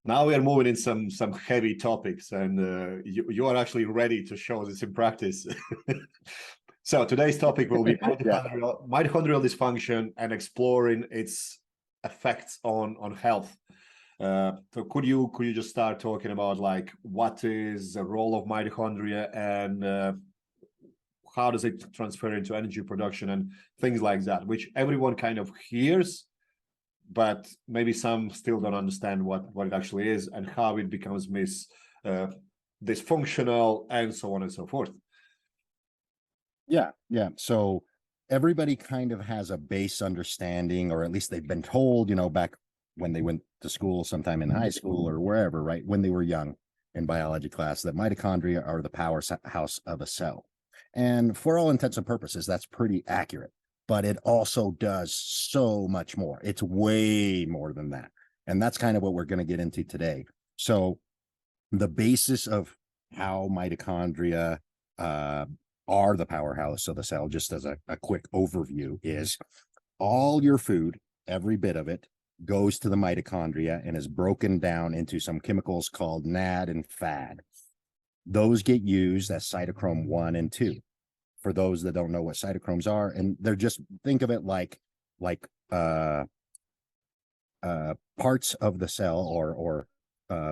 Now we are moving in some heavy topics, and you are actually ready to show this in practice. So today's topic will be mitochondrial dysfunction and exploring its effects on health. So could you just start talking about like what is the role of mitochondria and how does it transfer into energy production and things like that, which everyone kind of hears, but maybe some still don't understand what it actually is and how it becomes dysfunctional and so on and so forth. Yeah. So everybody kind of has a base understanding, or at least they've been told, back when they went to school, sometime in high school or wherever, right, when they were young in biology class, that mitochondria are the powerhouse of a cell. And for all intents and purposes, that's pretty accurate. But it also does so much more. It's way more than that. And that's kind of what we're going to get into today. So the basis of how mitochondria are the powerhouse of the cell, just as a quick overview, is all your food, every bit of it, goes to the mitochondria and is broken down into some chemicals called NAD and FAD. Those get used as cytochrome 1 and 2. For those that don't know what cytochromes are, and they're just, think of it like parts of the cell or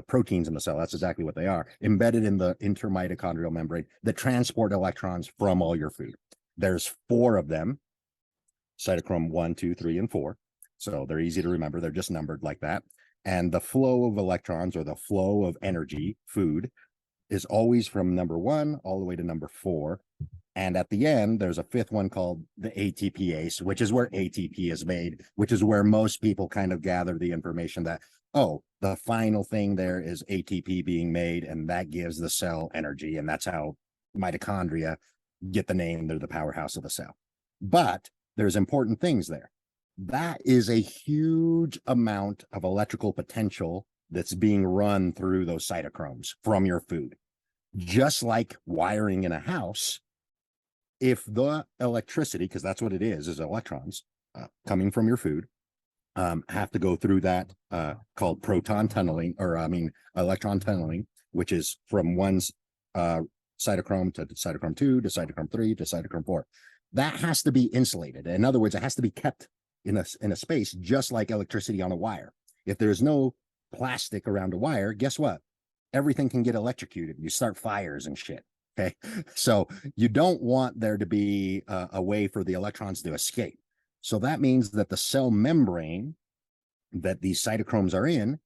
proteins in the cell. That's exactly what they are, embedded in the intermitochondrial membrane that transport electrons from all your food. There's 4 of them, cytochrome 1, 2, 3, and 4. So they're easy to remember. They're just numbered like that. And the flow of electrons, or the flow of energy, food, is always from number 1 all the way to number 4. And at the end, there's a 5th one called the ATPase, which is where ATP is made, which is where most people kind of gather the information that, oh, the final thing there is ATP being made, and that gives the cell energy. And that's how mitochondria get the name. They're the powerhouse of the cell. But there's important things there. That is a huge amount of electrical potential that's being run through those cytochromes from your food. Just like wiring in a house, if the electricity, because that's what it is electrons coming from your food, have to go through that called proton tunneling, electron tunneling, which is from one's cytochrome to cytochrome 2 to cytochrome 3 to cytochrome 4. That has to be insulated. In other words, it has to be kept in a space, just like electricity on a wire. If there's no plastic around a wire, guess what? Everything can get electrocuted. You start fires and shit. Okay, so you don't want there to be a way for the electrons to escape. So that means that the cell membrane that these cytochromes are in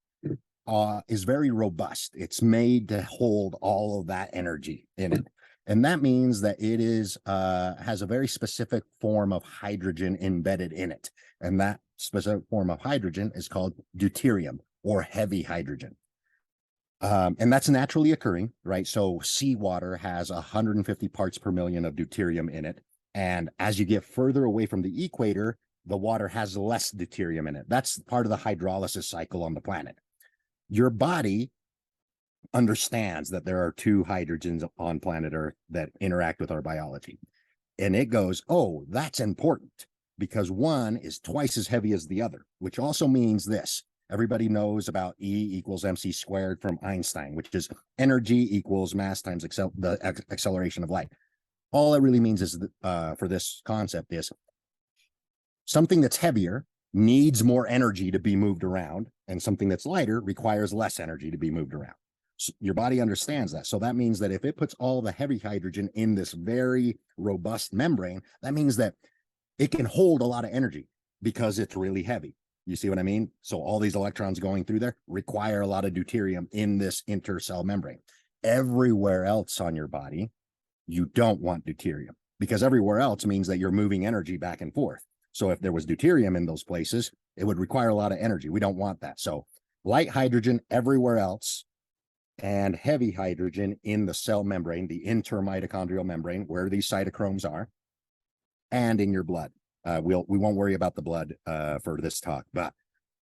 is very robust. It's made to hold all of that energy in it. And that means that it has a very specific form of hydrogen embedded in it. And that specific form of hydrogen is called deuterium, or heavy hydrogen. And that's naturally occurring, right? So seawater has 150 parts per million of deuterium in it. And as you get further away from the equator, the water has less deuterium in it. That's part of the hydrolysis cycle on the planet. Your body understands that there are 2 hydrogens on planet Earth that interact with our biology. And it goes, oh, that's important, because one is twice as heavy as the other, which also means this. Everybody knows about E equals mc squared from Einstein, which is energy equals mass times the acceleration of light. All it really means is, for this concept, is something that's heavier needs more energy to be moved around, and something that's lighter requires less energy to be moved around. So your body understands that. So that means that if it puts all the heavy hydrogen in this very robust membrane, that means that it can hold a lot of energy because it's really heavy. You see what I mean? So all these electrons going through there require a lot of deuterium in this intercell membrane. Everywhere else on your body, you don't want deuterium, because everywhere else means that you're moving energy back and forth. So if there was deuterium in those places, it would require a lot of energy. We don't want that. So light hydrogen everywhere else, and heavy hydrogen in the cell membrane, the intermitochondrial membrane, where these cytochromes are, and in your blood. We won't worry about the blood for this talk, but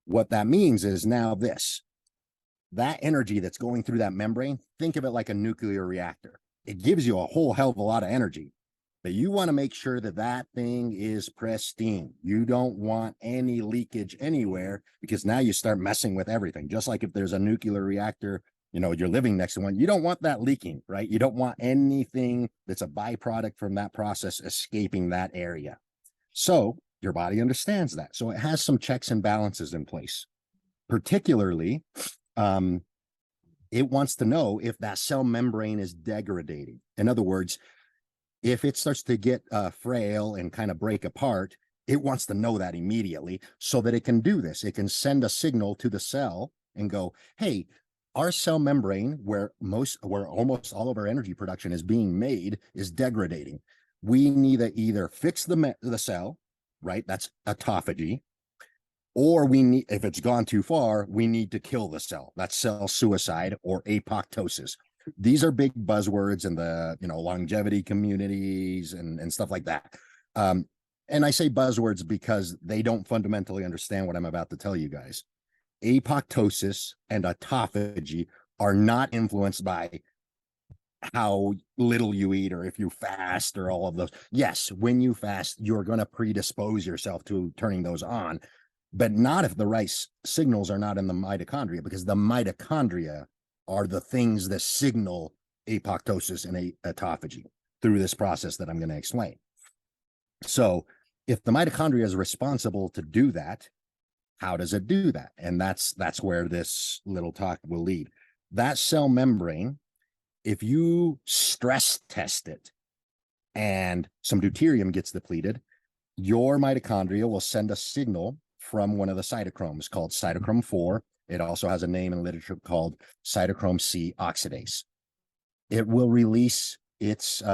what that means is now that energy that's going through that membrane, think of it like a nuclear reactor. It gives you a whole hell of a lot of energy, but you want to make sure that that thing is pristine. You don't want any leakage anywhere, because now you start messing with everything. Just like if there's a nuclear reactor, you know, you're living next to one, you don't want that leaking, right? You don't want anything that's a byproduct from that process escaping that area. So your body understands that. So it has some checks and balances in place. Particularly, it wants to know if that cell membrane is degrading. In other words, if it starts to get frail and kind of break apart, it wants to know that immediately so that it can do this. It can send a signal to the cell and go, hey, our cell membrane, where almost all of our energy production is being made, is degrading. We need to either fix the cell, right? That's autophagy. Or we need, if it's gone too far, we need to kill the cell. That's cell suicide or apoptosis. These are big buzzwords in the, you know, longevity communities and stuff like that. And I say buzzwords because they don't fundamentally understand what I'm about to tell you guys. Apoptosis and autophagy are not influenced by how little you eat or if you fast or all of those. Yes, when you fast, you're going to predispose yourself to turning those on, but not if the right signals are not in the mitochondria, because the mitochondria are the things that signal apoptosis and autophagy through this process that I'm going to explain. So if the mitochondria is responsible to do that, how does it do that? And that's where this little talk will lead. That cell membrane, if you stress test it and some deuterium gets depleted, your mitochondria will send a signal from one of the cytochromes called cytochrome 4. It also has a name in literature called cytochrome C oxidase. It will release its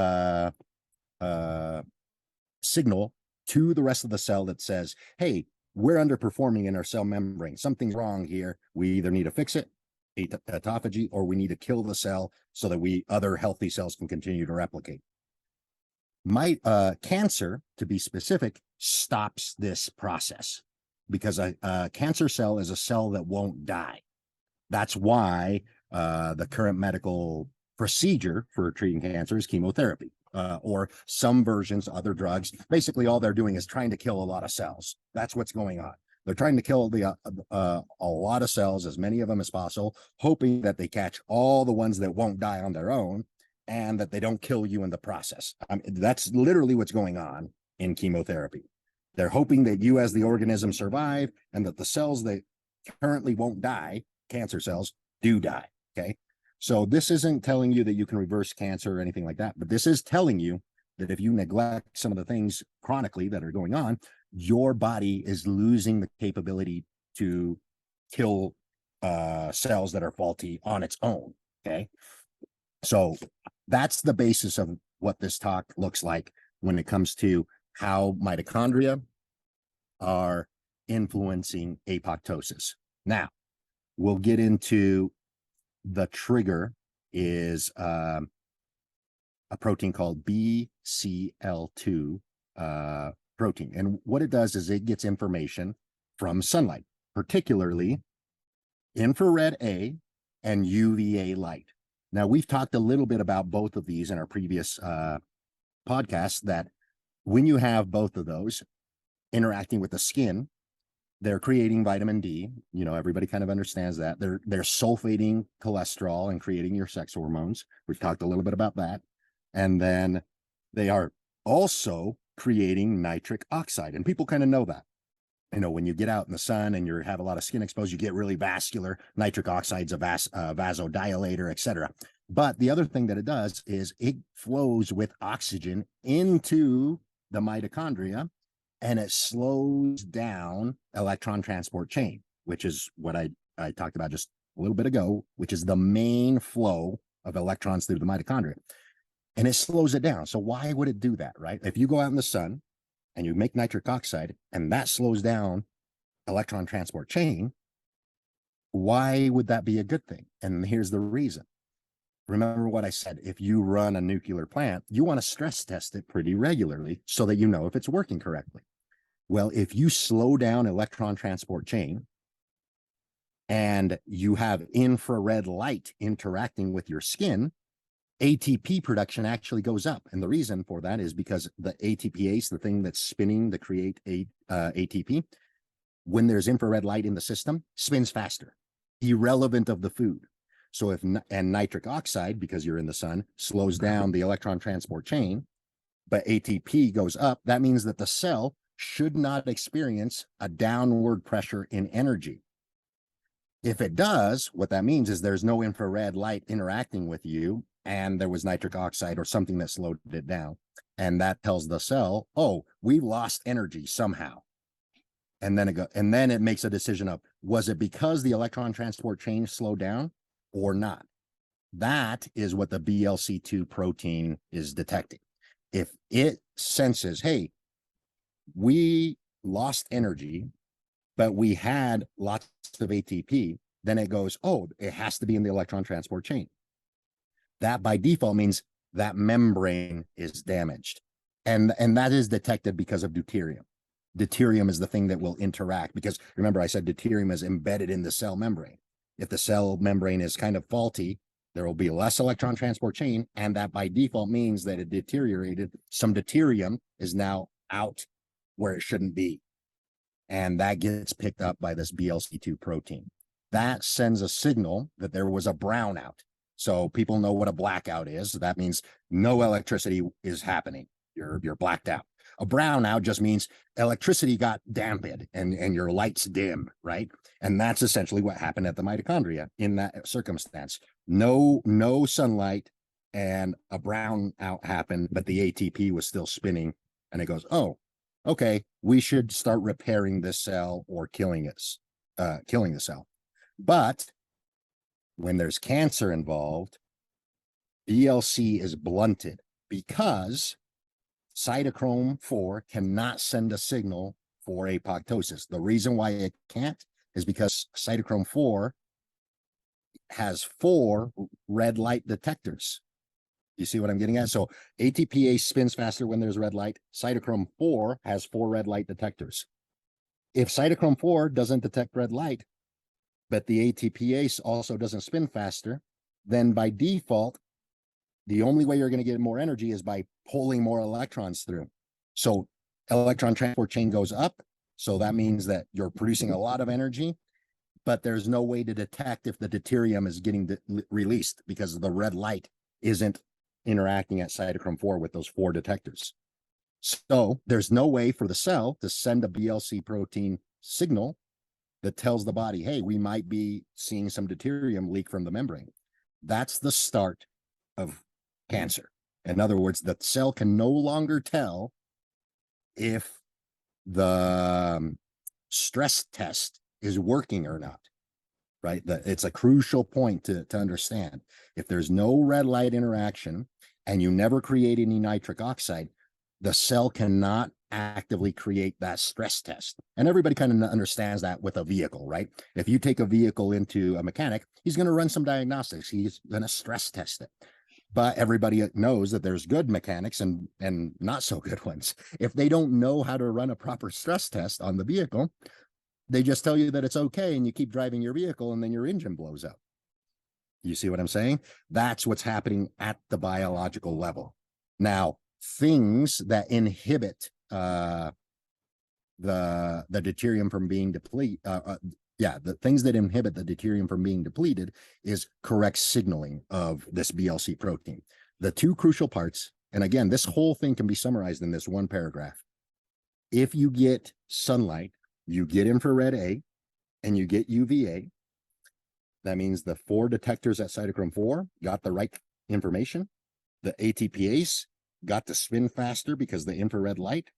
signal to the rest of the cell that says, hey, we're underperforming in our cell membrane. Something's wrong here. We either need to fix it, autophagy, or we need to kill the cell so that other healthy cells can continue to replicate. Cancer, to be specific, stops this process, because a cancer cell is a cell that won't die. That's why the current medical procedure for treating cancer is chemotherapy, or some versions, other drugs. Basically, all they're doing is trying to kill a lot of cells. That's what's going on. They're trying to kill a lot of cells, as many of them as possible, hoping that they catch all the ones that won't die on their own and that they don't kill you in the process. That's literally what's going on in chemotherapy. They're hoping that you as the organism survive and that the cells that currently won't die, cancer cells, do die, okay? So this isn't telling you that you can reverse cancer or anything like that, but this is telling you that if you neglect some of the things chronically that are going on, your body is losing the capability to kill cells that are faulty on its own, okay? So that's the basis of what this talk looks like when it comes to how mitochondria are influencing apoptosis. Now, we'll get into the trigger is a protein called BCL2 protein. And what it does is it gets information from sunlight, particularly infrared A and UVA light. Now, we've talked a little bit about both of these in our previous podcasts, that when you have both of those interacting with the skin, they're creating vitamin D. You know, everybody kind of understands that. They're sulfating cholesterol and creating your sex hormones. We've talked a little bit about that. And then they are also creating nitric oxide. And people kind of know that. You know, when you get out in the sun and you have a lot of skin exposed, you get really vascular. Nitric oxide's a vasodilator, etc. But the other thing that it does is it flows with oxygen into the mitochondria, and it slows down electron transport chain, which is what I talked about just a little bit ago, which is the main flow of electrons through the mitochondria. And it slows it down. So why would it do that, right? If you go out in the sun and you make nitric oxide and that slows down electron transport chain, why would that be a good thing? And here's the reason. Remember what I said, if you run a nuclear plant, you want to stress test it pretty regularly so that you know if it's working correctly. Well, if you slow down electron transport chain and you have infrared light interacting with your skin, ATP production actually goes up. And the reason for that is because the ATPase, the thing that's spinning to create ATP, when there's infrared light in the system, spins faster, irrelevant of the food. So and nitric oxide, because you're in the sun, slows down the electron transport chain, but ATP goes up, that means that the cell should not experience a downward pressure in energy. If it does, what that means is there's no infrared light interacting with you, and there was nitric oxide or something that slowed it down. And that tells the cell, oh, we lost energy somehow. And then it makes a decision of, was it because the electron transport chain slowed down or not? That is what the BLC2 protein is detecting. If it senses, hey, we lost energy, but we had lots of ATP, then it goes, oh, it has to be in the electron transport chain. That by default means that membrane is damaged. And that is detected because of deuterium. Deuterium is the thing that will interact, because remember I said deuterium is embedded in the cell membrane. If the cell membrane is kind of faulty, there will be less electron transport chain, and that by default means that it deteriorated. Some deuterium is now out where it shouldn't be. And that gets picked up by this BLC2 protein. That sends a signal that there was a brownout. So people know what a blackout is. That means no electricity is happening. You're blacked out. A brownout just means electricity got dampened and your lights dim, right? And that's essentially what happened at the mitochondria in that circumstance. No sunlight and a brownout happened, but the ATP was still spinning, and it goes, oh, okay, we should start repairing this cell or killing the cell. But when there's cancer involved, BLC is blunted because cytochrome 4 cannot send a signal for apoptosis. The reason why it can't is because cytochrome 4 has 4 red light detectors. You see what I'm getting at? So ATPase spins faster when there's red light. Cytochrome 4 has 4 red light detectors. If cytochrome 4 doesn't detect red light, but the ATPase also doesn't spin faster, then by default, the only way you're going to get more energy is by pulling more electrons through. So electron transport chain goes up. So that means that you're producing a lot of energy, but there's no way to detect if the deuterium is getting released because the red light isn't interacting at cytochrome 4 with those 4 detectors. So there's no way for the cell to send a BLC protein signal that tells the body, hey, we might be seeing some deuterium leak from the membrane. That's the start of cancer. In other words, the cell can no longer tell if the stress test is working or not, right? It's a crucial point to understand. If there's no red light interaction and you never create any nitric oxide, the cell cannot actively create that stress test. And everybody kind of understands that with a vehicle, right? If you take a vehicle into a mechanic, he's going to run some diagnostics. He's going to stress test it. But everybody knows that there's good mechanics and not so good ones. If they don't know how to run a proper stress test on the vehicle, they just tell you that it's okay and you keep driving your vehicle and then your engine blows up. You see what I'm saying? That's what's happening at the biological level. Now, things that inhibit the deuterium from being depleted, the things that inhibit the deuterium from being depleted is correct signaling of this BLC protein. The 2 crucial parts, and again, this whole thing can be summarized in this one paragraph. If you get sunlight, you get infrared A and you get UVA. That means the 4 detectors at cytochrome 4 got the right information. The ATPase got to spin faster because the infrared light.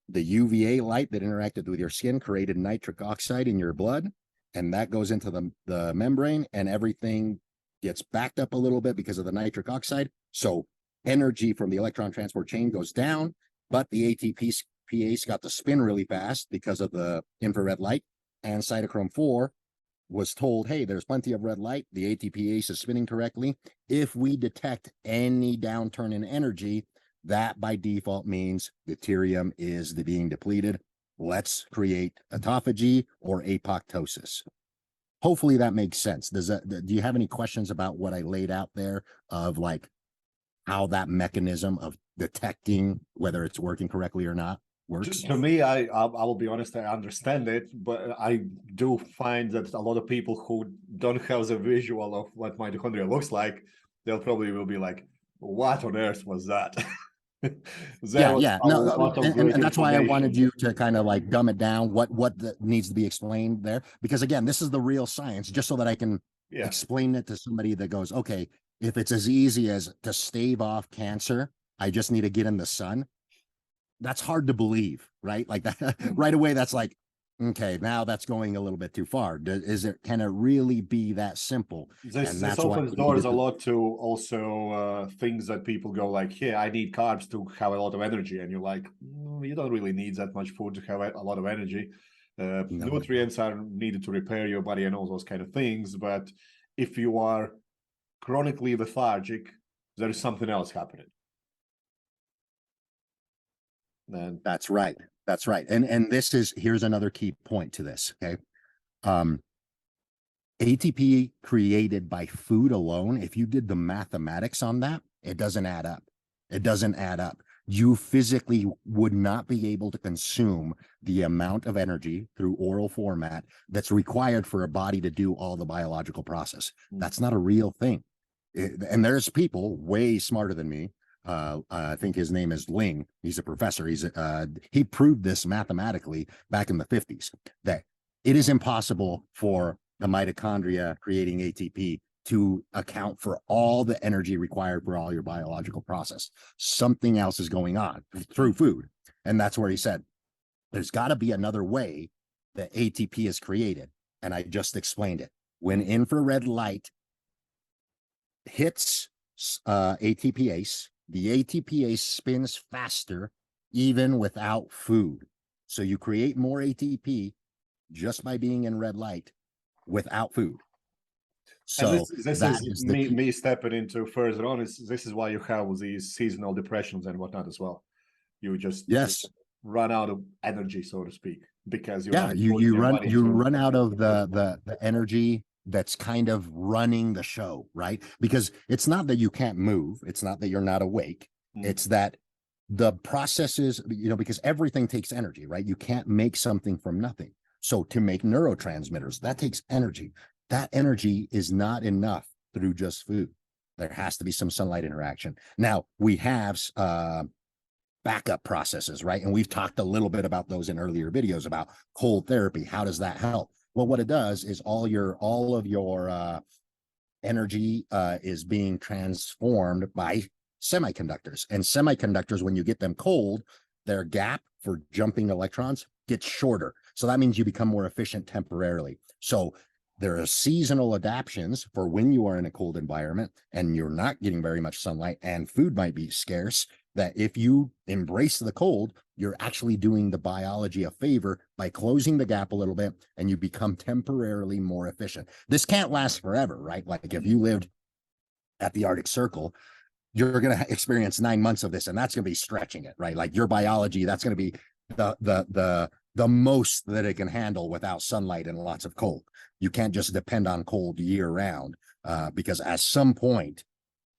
The UVA light that interacted with your skin created nitric oxide in your blood, and that goes into the membrane, and everything gets backed up a little bit because of the nitric oxide. So energy from the electron transport chain goes down, but the ATPase got to spin really fast because of the infrared light, and cytochrome 4 was told, hey, there's plenty of red light. The ATPase is spinning correctly. If we detect any downturn in energy, that by default means deuterium is being depleted. Let's create autophagy or apoptosis. Hopefully that makes sense. Do you have any questions about what I laid out there of like how that mechanism of detecting whether it's working correctly or not works? To me, I will be honest, I understand it, but I do find that a lot of people who don't have the visual of what mitochondria looks like, they'll probably will be like, what on earth was that? Yeah, no, and that's why I wanted information. you to kind of like dumb it down, what needs to be explained there, because again, this is the real science, just so that I can Yeah. explain it to somebody that goes, okay, if it's as easy as to stave off cancer, I just need to get in the sun. That's hard to believe, right? Like that right away, that's like, okay, now that's going a little bit too far. Can it really be that simple? This opens doors a lot to also things that people go like, yeah, I need carbs to have a lot of energy. And you're like, you don't really need that much food to have a lot of energy. No. Nutrients are needed to repair your body and all those kind of things. But if you are chronically lethargic, there is something else happening. And that's right. That's right. And here's another key point to this. Okay. ATP created by food alone, if you did the mathematics on that, it doesn't add up. It doesn't add up. You physically would not be able to consume the amount of energy through oral format that's required for a body to do all the biological process. That's not a real thing. And there's people way smarter than me. I think his name is Ling. He's a professor. He proved this mathematically back in the 50s, that it is impossible for the mitochondria creating ATP to account for all the energy required for all your biological process. Something else is going on through food. And that's where he said, there's got to be another way that ATP is created. And I just explained it. When infrared light hits ATPase, the ATPase spins faster even without food. So you create more ATP just by being in red light without food. So and this is me stepping into further on. This is why you have these seasonal depressions and whatnot as well. You just run out of energy, so to speak, because you run out of the energy that's kind of running the show, right? Because it's not that you can't move, it's not that you're not awake, it's that the processes, because everything takes energy, right? You can't make something from nothing. So to make neurotransmitters, that takes energy. That energy is not enough through just food. There has to be some sunlight interaction. Now, we have backup processes, right? And we've talked a little bit about those in earlier videos about cold therapy. How does that help? Well, what it does is all of your energy is being transformed by semiconductors. And semiconductors, when you get them cold, their gap for jumping electrons gets shorter. So that means you become more efficient temporarily. So there are seasonal adaptations for when you are in a cold environment and you're not getting very much sunlight and food might be scarce, that if you embrace the cold, you're actually doing the biology a favor by closing the gap a little bit and you become temporarily more efficient. This can't last forever, right? Like if you lived at the Arctic Circle, you're going to experience 9 months of this and that's going to be stretching it, right? Like your biology, that's going to be the most that it can handle without sunlight and lots of cold. You can't just depend on cold year round because at some point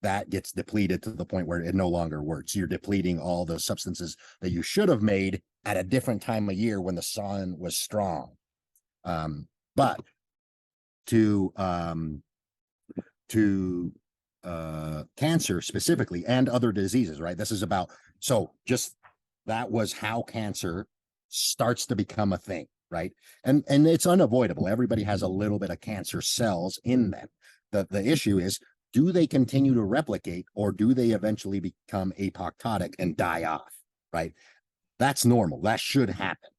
that gets depleted to the point where it no longer works. You're depleting all the substances that you should have made at a different time of year when the sun was strong. But to cancer specifically and other diseases, right? This is about, so just that was how cancer starts to become a thing, right? And it's unavoidable. Everybody has a little bit of cancer cells in them. The issue is, do they continue to replicate or do they eventually become apoptotic and die off, right? That's normal. That should happen.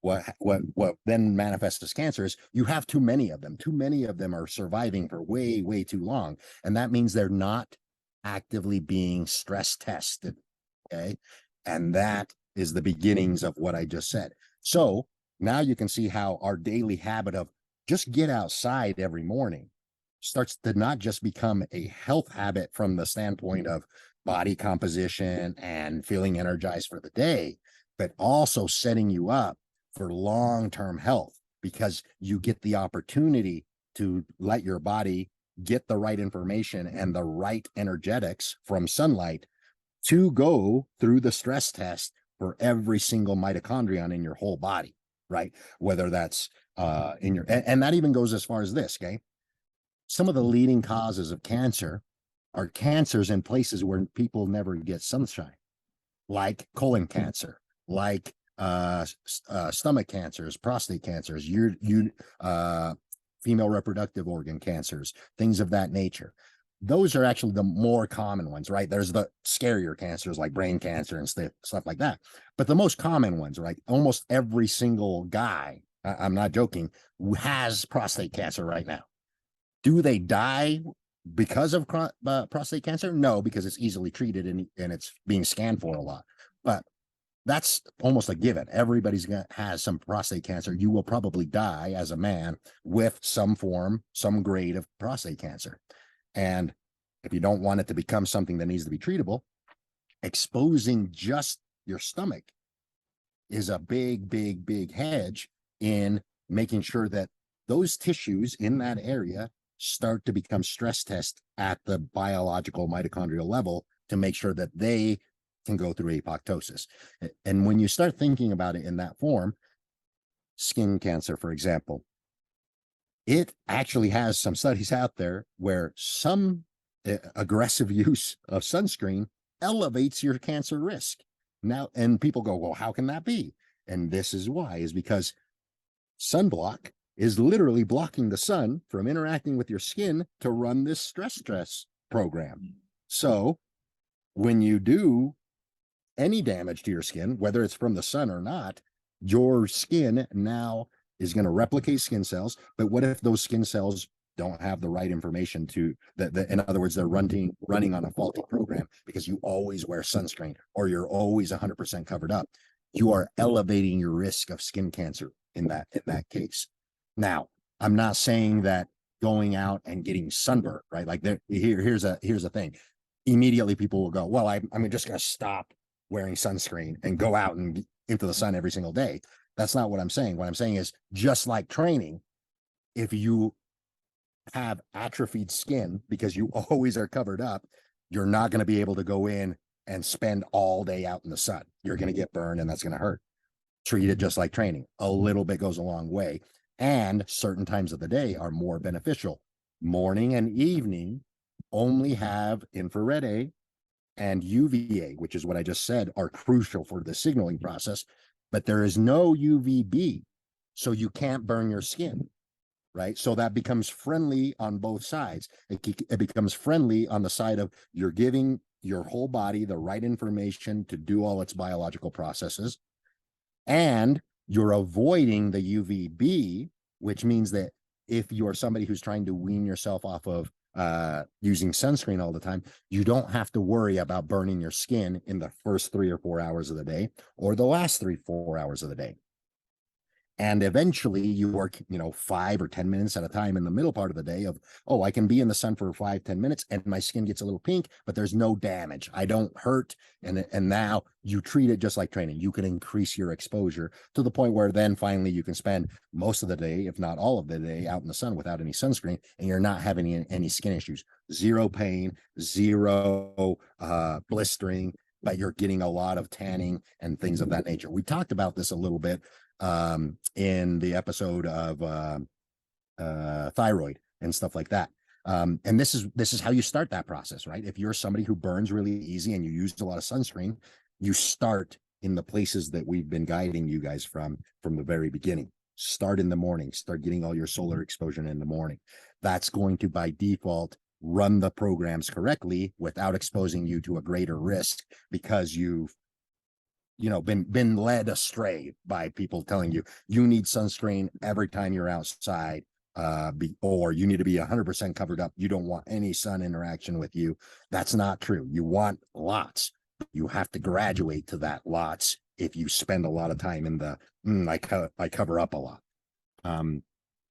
What then manifests as cancer is you have too many of them. Too many of them are surviving for way, way too long. And that means they're not actively being stress tested, okay? And that is the beginnings of what I just said. So now you can see how our daily habit of just get outside every morning starts to not just become a health habit from the standpoint of body composition and feeling energized for the day, but also setting you up for long-term health because you get the opportunity to let your body get the right information and the right energetics from sunlight to go through the stress test for every single mitochondrion in your whole body, right? Whether that's in your, and that even goes as far as this, okay? Some of the leading causes of cancer are cancers in places where people never get sunshine, like colon cancer, like stomach cancers, prostate cancers, female reproductive organ cancers, things of that nature. Those are actually the more common ones, right? There's the scarier cancers like brain cancer and stuff like that. But the most common ones, right? Almost every single guy, I'm not joking, has prostate cancer right now. Do they die because of prostate cancer? No, because it's easily treated and it's being scanned for a lot. But that's almost a given. Everybody's has some prostate cancer. You will probably die as a man with some form, some grade of prostate cancer. And if you don't want it to become something that needs to be treatable, exposing just your stomach is a big hedge in making sure that those tissues in that area start to become stress test at the biological mitochondrial level to make sure that they can go through apoptosis. And when you start thinking about it in that form, skin cancer, for example, it actually has some studies out there where some aggressive use of sunscreen elevates your cancer risk. Now, and people go, well, how can that be? And this is why, is because sunblock is literally blocking the sun from interacting with your skin to run this stress program. So when you do any damage to your skin, whether it's from the sun or not, your skin now is going to replicate skin cells. But what if those skin cells don't have the right information to that? In other words, they're running on a faulty program because you always wear sunscreen or you're always 100% covered up. You are elevating your risk of skin cancer in that case. Now, I'm not saying that going out and getting sunburned, right? Like here's a thing. Immediately people will go, well, I'm just going to stop wearing sunscreen and go out and into the sun every single day. That's not what I'm saying. What I'm saying is, just like training, if you have atrophied skin because you always are covered up, you're not going to be able to go in and spend all day out in the sun. You're going to get burned and that's going to hurt. Treat it just like training. A little bit goes a long way. And certain times of the day are more beneficial. Morning and evening only have infrared A and UVA, which is what I just said, are crucial for the signaling process, but there is no UVB, so you can't burn your skin, right? So that becomes friendly on both sides. It becomes friendly on the side of you're giving your whole body the right information to do all its biological processes, and you're avoiding the UVB, which means that if you're somebody who's trying to wean yourself off of using sunscreen all the time, you don't have to worry about burning your skin in the first 3 or 4 hours of the day or the last 3-4 hours of the day. And eventually you work, 5 or 10 minutes at a time in the middle part of the day of, oh, I can be in the sun for 5-10 minutes and my skin gets a little pink, but there's no damage. I don't hurt. And now you treat it just like training. You can increase your exposure to the point where then finally you can spend most of the day, if not all of the day, out in the sun without any sunscreen, and you're not having any skin issues. Zero pain, zero blistering, but you're getting a lot of tanning and things of that nature. We talked about this a little bit in the episode of thyroid and stuff like that. And this is how you start that process, right? If you're somebody who burns really easy and you use a lot of sunscreen, you start in the places that we've been guiding you guys from the very beginning. Start in the morning, start getting all your solar exposure in the morning. That's going to, by default, run the programs correctly without exposing you to a greater risk because you've been led astray by people telling you need sunscreen every time you're outside, or you need to be 100% covered up. You don't want any sun interaction with you. That's not true. You want lots. You have to graduate to that lots if you spend a lot of time in the I cover up a lot.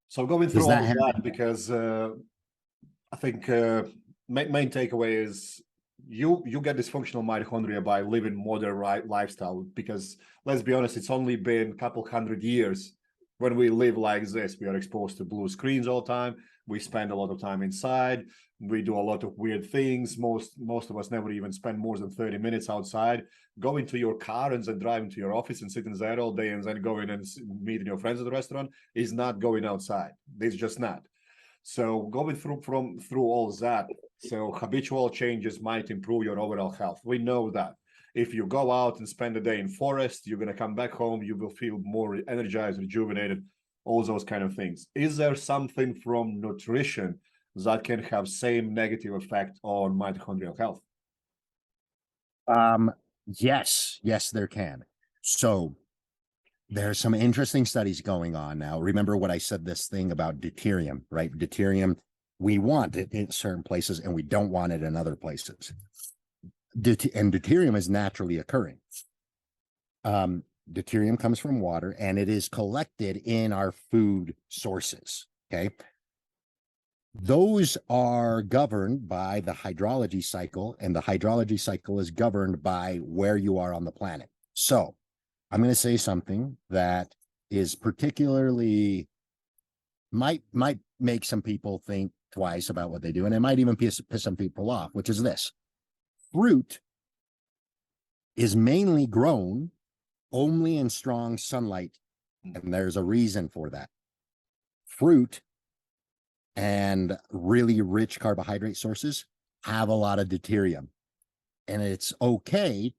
So going through all of that, because I think main takeaway is you get dysfunctional mitochondria by living modern lifestyle, because let's be honest, it's only been a couple hundred years When we live like this, we are exposed to blue screens all the time. We spend a lot of time inside. We do a lot of weird things. Most of us never even spend more than 30 minutes outside. Going to your car and then driving to your office and sitting there all day and then going and meeting your friends at the restaurant is not going outside. It's just not. So going through all that, so habitual changes might improve your overall health. We know that. If you go out and spend a day in forest, you're going to come back home, you will feel more energized, rejuvenated, all those kind of things. Is there something from nutrition that can have same negative effect on mitochondrial health? Yes, there can. So there's some interesting studies going on now. Remember what I said, this thing about deuterium, right? Deuterium, we want it in certain places and we don't want it in other places. And deuterium is naturally occurring. Deuterium comes from water and it is collected in our food sources. Okay. Those are governed by the hydrology cycle, and the hydrology cycle is governed by where you are on the planet. So I'm going to say something that is particularly might make some people think twice about what they do, and it might even piss some people off, which is this. Fruit is mainly grown only in strong sunlight, and there's a reason for that. Fruit and really rich carbohydrate sources have a lot of deuterium, and it's okay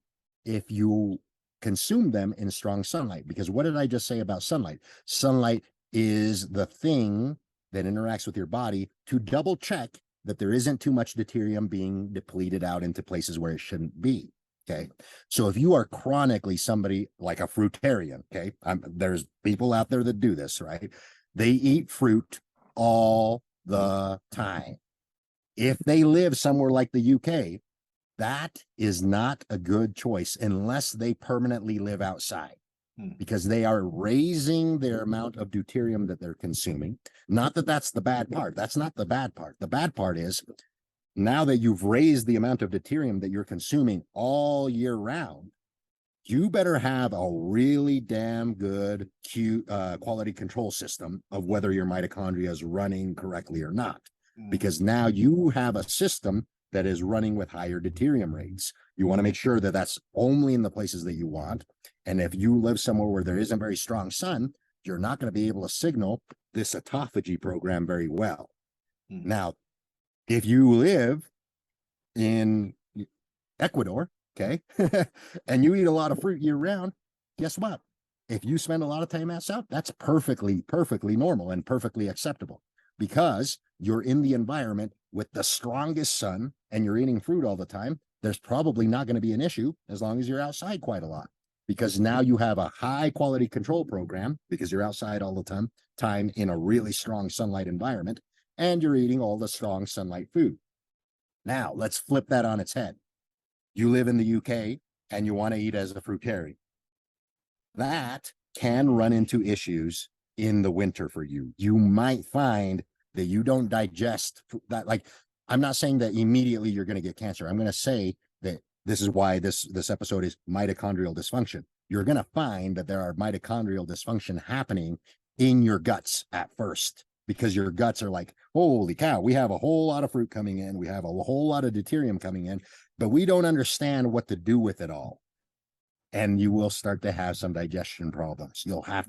if you consume them in strong sunlight, because what did I just say about sunlight? Sunlight is the thing that interacts with your body to double check that there isn't too much deuterium being depleted out into places where it shouldn't be. Okay. So if you are chronically somebody like a fruitarian, okay, there's people out there that do this, right? They eat fruit all the time. If they live somewhere like the UK, that is not a good choice unless they permanently live outside, because they are raising their amount of deuterium that they're consuming. Not that that's the bad part. That's not the bad part. The bad part is now that you've raised the amount of deuterium that you're consuming all year round, you better have a really damn good quality control system of whether your mitochondria is running correctly or not. Because now you have a system that is running with higher deuterium rates. You want to make sure that that's only in the places that you want. And if you live somewhere where there isn't very strong sun, you're not going to be able to signal this autophagy program very well. Now, if you live in Ecuador, okay, and you eat a lot of fruit year round, guess what? If you spend a lot of time outside, that's perfectly normal and perfectly acceptable, because you're in the environment with the strongest sun and you're eating fruit all the time. There's probably not going to be an issue as long as you're outside quite a lot, because now you have a high quality control program because you're outside all the time in a really strong sunlight environment, and you're eating all the strong sunlight food. Now let's flip that on its head. You live in the UK and you want to eat as a fruitarian. That can run into issues in the winter for you. You might find that you don't digest that. Like, I'm not saying that immediately you're going to get cancer. I'm going to say that this is why this episode is mitochondrial dysfunction. You're going to find that there are mitochondrial dysfunction happening in your guts at first, because your guts are like, holy cow, we have a whole lot of fruit coming in. We have a whole lot of deuterium coming in, but we don't understand what to do with it all. And you will start to have some digestion problems. You'll have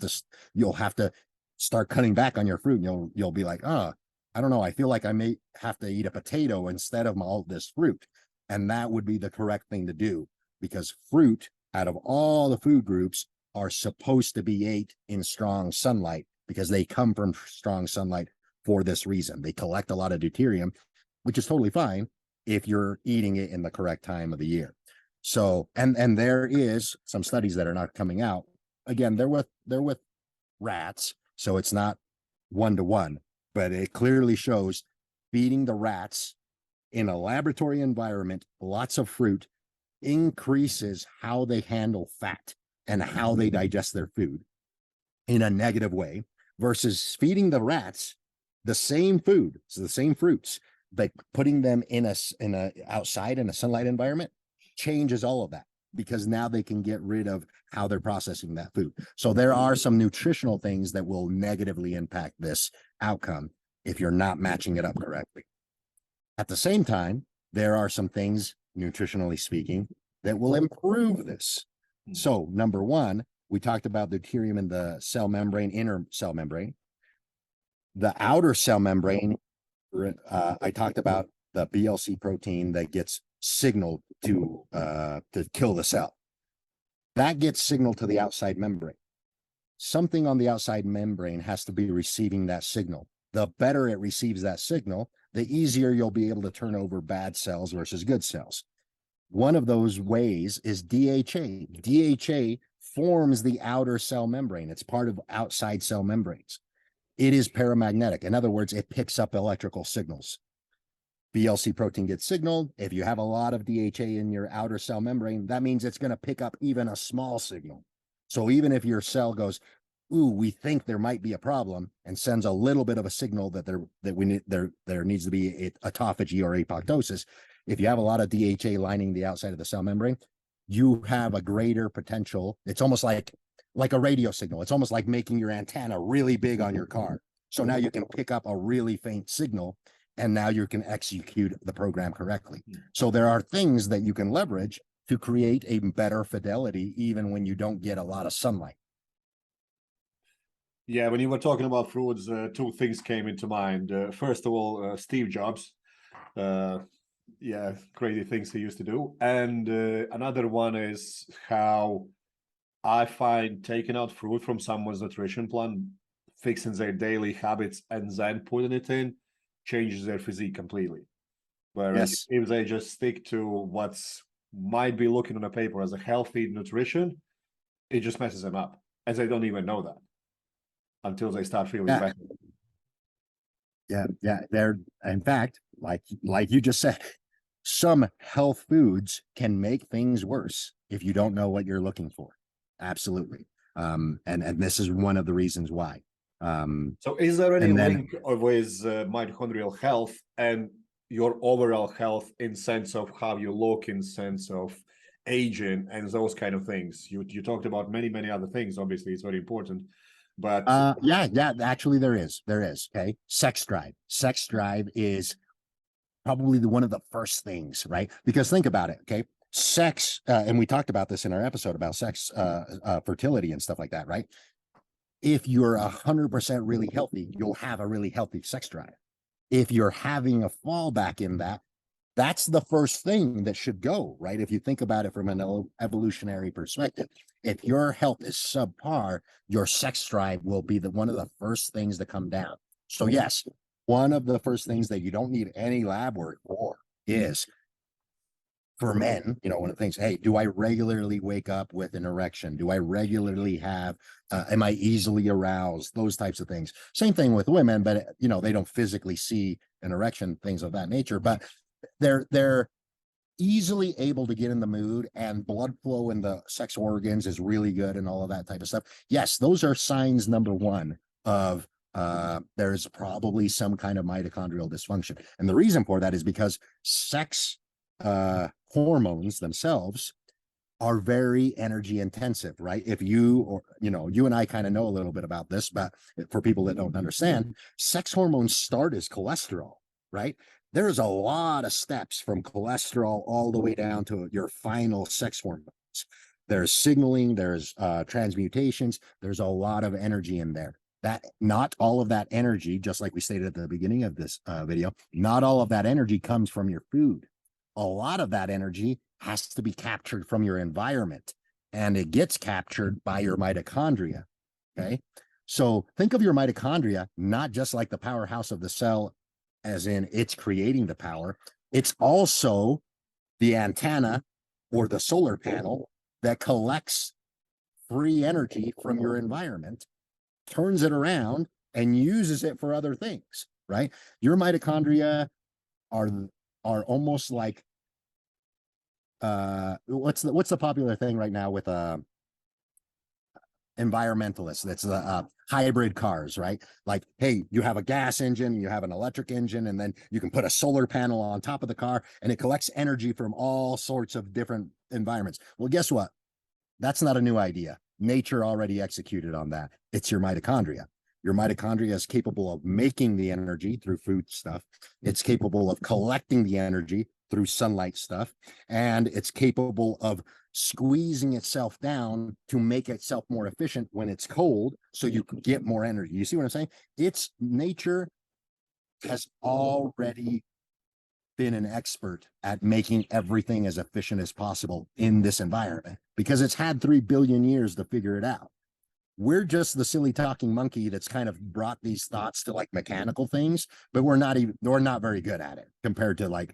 to start cutting back on your fruit. And you'll be like, oh, I don't know. I feel like I may have to eat a potato instead of all this fruit. And that would be the correct thing to do, because fruit, out of all the food groups, are supposed to be ate in strong sunlight, because they come from strong sunlight for this reason. They collect a lot of deuterium, which is totally fine if you're eating it in the correct time of the year. So, and there is some studies that are not coming out. Again, they're with rats, so it's not 1-to-1, but it clearly shows feeding the rats in a laboratory environment lots of fruit increases how they handle fat and how they digest their food in a negative way, versus feeding the rats the same food, so the same fruits, like putting them in a outside in a sunlight environment changes all of that. because now they can get rid of how they're processing that food. So there are some nutritional things that will negatively impact this outcome if you're not matching it up correctly. At the same time, there are some things, nutritionally speaking, that will improve this. So number one, we talked about the deuterium in the cell membrane, inner cell membrane. The outer cell membrane, I talked about the BLC protein that gets signaled to kill the cell. That gets signaled to the outside membrane. Something on the outside membrane has to be receiving that signal. The better it receives that signal, the easier you'll be able to turn over bad cells versus good cells. One of those ways is DHA. DHA forms the outer cell membrane. It's part of outside cell membranes. It is paramagnetic. In other words, it picks up electrical signals. BLC protein gets signaled. If you have a lot of DHA in your outer cell membrane, that means it's going to pick up even a small signal. So even if your cell goes, ooh, we think there might be a problem, and sends a little bit of a signal that there needs to be autophagy or apoptosis, if you have a lot of DHA lining the outside of the cell membrane, you have a greater potential. It's almost like a radio signal. It's almost like making your antenna really big on your car. So now you can pick up a really faint signal, and now you can execute the program correctly. So there are things that you can leverage to create a better fidelity, even when you don't get a lot of sunlight. Yeah, when you were talking about fruits, two things came into mind. First of all, Steve Jobs. Yeah, crazy things he used to do. And another one is how I find taking out fruit from someone's nutrition plan, fixing their daily habits, and then putting it in, changes their physique completely. Whereas if they just stick to what's might be looking on a paper as a healthy nutrition, it just messes them up. And they don't even know that until they start feeling better. Yeah. They're, in fact, like you just said, some health foods can make things worse if you don't know what you're looking for. Absolutely. And this is one of the reasons why. So is there any link with mitochondrial health and your overall health in sense of how you look, in sense of aging and those kind of things? You talked about many other things. Obviously, it's very important. But yeah, actually there is. Okay. Sex drive is probably one of the first things, right? Because think about it. Okay. Sex, and we talked about this in our episode about sex, fertility and stuff like that, right? If you're 100% really healthy, you'll have a really healthy sex drive. If you're having a fallback in that, that's the first thing that should go, right? If you think about it from an evolutionary perspective, if your health is subpar, your sex drive will be one of the first things to come down. So yes, one of the first things that you don't need any lab work for is, for men, one of the things, hey, do I regularly wake up with an erection? Do I regularly have, am I easily aroused? Those types of things. Same thing with women, but they don't physically see an erection, things of that nature, but they're easily able to get in the mood, and blood flow in the sex organs is really good and all of that type of stuff. Yes, those are signs number one of there's probably some kind of mitochondrial dysfunction. And the reason for that is because sex hormones themselves are very energy intensive, right? If you and I kind of know a little bit about this, but for people that don't understand, sex hormones start as cholesterol, right? There's a lot of steps from cholesterol all the way down to your final sex hormones. There's signaling, there's transmutations, there's a lot of energy in there. That not all of that energy, just like we stated at the beginning of this video, not all of that energy comes from your food. A lot of that energy has to be captured from your environment, and it gets captured by your mitochondria. Okay. So think of your mitochondria not just like the powerhouse of the cell, as in it's creating the power. It's also the antenna or the solar panel that collects free energy from your environment, turns it around, and uses it for other things, right? Your mitochondria are almost like what's the popular thing right now with environmentalists? That's hybrid cars, right? Like, hey, you have a gas engine, you have an electric engine, and then you can put a solar panel on top of the car and it collects energy from all sorts of different environments. Well, guess what? That's not a new idea. Nature already executed on that. It's your mitochondria. Your mitochondria is capable of making the energy through food stuff. It's capable of collecting the energy through sunlight stuff. And it's capable of squeezing itself down to make itself more efficient when it's cold, so you can get more energy. You see what I'm saying? It's nature has already been an expert at making everything as efficient as possible in this environment because it's had 3 billion years to figure it out. We're just the silly talking monkey that's kind of brought these thoughts to like mechanical things, but we're not very good at it compared to like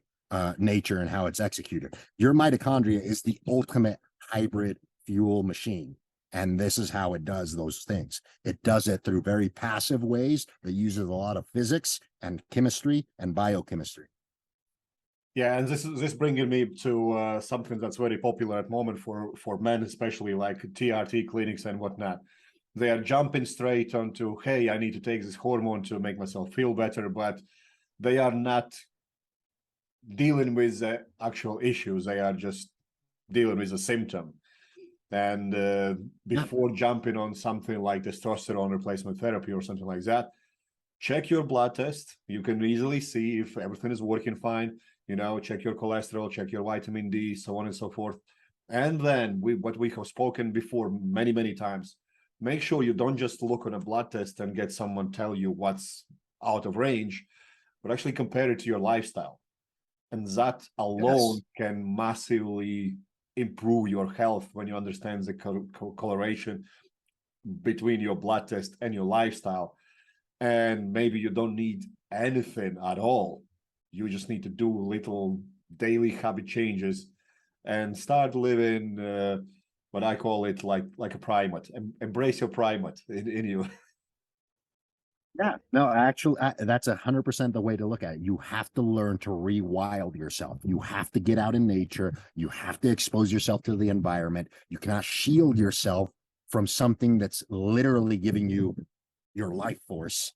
nature and how it's executed. Your mitochondria is the ultimate hybrid fuel machine. And this is how it does those things. It does it through very passive ways that uses a lot of physics and chemistry and biochemistry. Yeah, and this bringing me to something that's very popular at the moment for men, especially like TRT clinics and whatnot. They are jumping straight onto, hey, I need to take this hormone to make myself feel better, but they are not dealing with the actual issues. They are just dealing with a symptom. And before jumping on something like testosterone replacement therapy or something like that, check your blood test. You can easily see if everything is working fine. You know, check your cholesterol, check your vitamin D, so on and so forth. And then what we have spoken before many, many times, make sure you don't just look on a blood test and get someone tell you what's out of range, but actually compare it to your lifestyle. And that alone can massively improve your health when you understand the correlation between your blood test and your lifestyle. And maybe you don't need anything at all. You just need to do little daily habit changes and start living what I call it like a primate. Embrace your primate in you. Yeah, no, actually, that's 100% the way to look at it. You have to learn to rewild yourself. You have to get out in nature. You have to expose yourself to the environment. You cannot shield yourself from something that's literally giving you your life force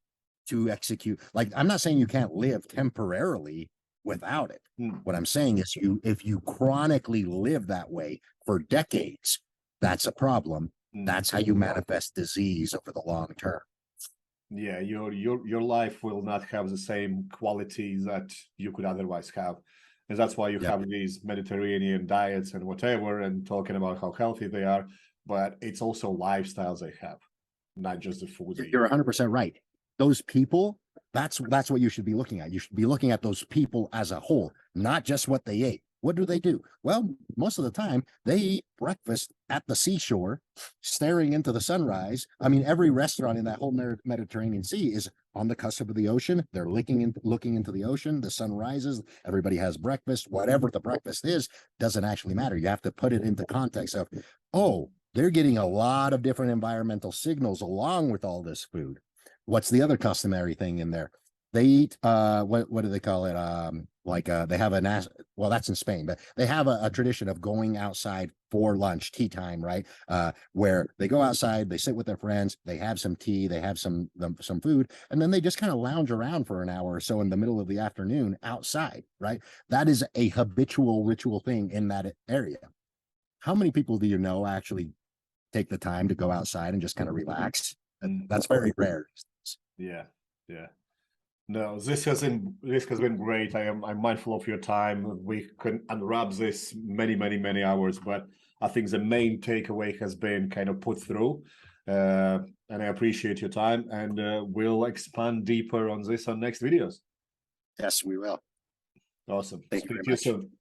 to execute. Like, I'm not saying you can't live temporarily without it. What I'm saying is if you chronically live that way for decades, that's a problem. That's how you manifest disease over the long term. Yeah, your life will not have the same qualities that you could otherwise have. And that's why you have these Mediterranean diets and whatever, and talking about how healthy they are, but it's also lifestyles they have, not just the food. You're 100% right. Those people, that's what you should be looking at. You should be looking at those people as a whole, not just what they ate. What do? Well, most of the time they eat breakfast at the seashore, staring into the sunrise. I mean, every restaurant in that whole Mediterranean Sea is on the cusp of the ocean. They're looking into the ocean. The sun rises. Everybody has breakfast. Whatever the breakfast is doesn't actually matter. You have to put it into context of, oh, they're getting a lot of different environmental signals along with all this food. What's the other customary thing in there? They eat, what do they call it? They have well, that's in Spain, but they have a tradition of going outside for lunch, tea time, right? Where they go outside, they sit with their friends, they have some tea, they have some food, and then they just kind of lounge around for an hour or so in the middle of the afternoon outside, right? That is a habitual ritual thing in that area. How many people do you know actually take the time to go outside and just kind of relax? And that's very rare. Yeah. No, this has been great. I'm mindful of your time. We can unwrap this many hours, but I think the main takeaway has been kind of put through. And I appreciate your time, and we'll expand deeper on this on next videos. Yes, we will. Awesome. Thank you Speak to you soon.